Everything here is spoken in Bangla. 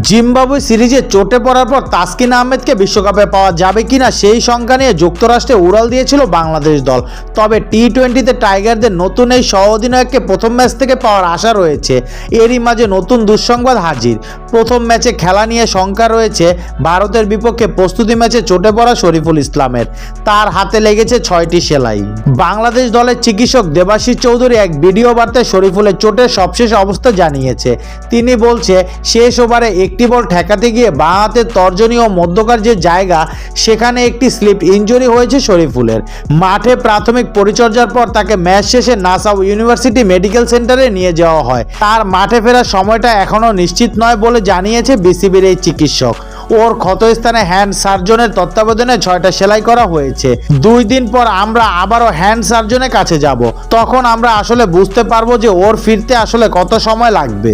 জিম্বাবুয়ে সিরিজে চোটে পড়ার পর তাসকিন আহমেদকে বিশ্বকাপে পাওয়া যাবে কিনা সেই শঙ্কা নিয়ে যুক্তরাষ্ট্রে উড়াল দিয়েছিল বাংলাদেশ দল। তবে টি-20তে টাইগারদের নতুন এই সহ অধিনায়ককে প্রথম ম্যাচ থেকে পাওয়ার আশা রয়েছে। এরই মাঝে নতুন দুঃসংবাদ হাজির। প্রথম ম্যাচে খেলা নিয়ে শঙ্কা রয়েছে ভারতের বিপক্ষে প্রস্তুতি ম্যাচে চোটে পড়া শরীফুল ইসলামের। তার হাতে লেগেছে 6টি সেলাই। বাংলাদেশ দলের চিকিৎসক দেবাশিস চৌধুরী এক ভিডিও বার্তায় শরীফুলের চোটের সবশেষ অবস্থা জানিয়েছে। তিনি বলছে, শেষ ওভারে একটি বল ঠেকাতে গিয়ে বাঁ হাতের তর্জনী ও মধ্যকার যে জায়গা সেখানে একটি স্লিপ ইনজুরি হয়েছে শরীফুলের। মাঠে প্রাথমিক পরিচর্যার পর তাকে ম্যাচ শেষে নাসাউ ইউনিভার্সিটি মেডিকেল সেন্টারে নিয়ে যাওয়া হয়। তার মাঠে ফেরার সময়টা এখনও নিশ্চিত নয় বলে জানিয়েছে বিসিবির এই চিকিৎসক। ওর ক্ষতস্থানে হ্যান্ড সার্জনের তত্ত্বাবধানে 6টা সেলাই করা হয়েছে। 2 দিন পর আমরা আবারও হ্যান্ড সার্জনের কাছে যাব। তখন আমরা আসলে বুঝতে পারবো যে ওর ফিরতে আসলে কত সময় লাগবে।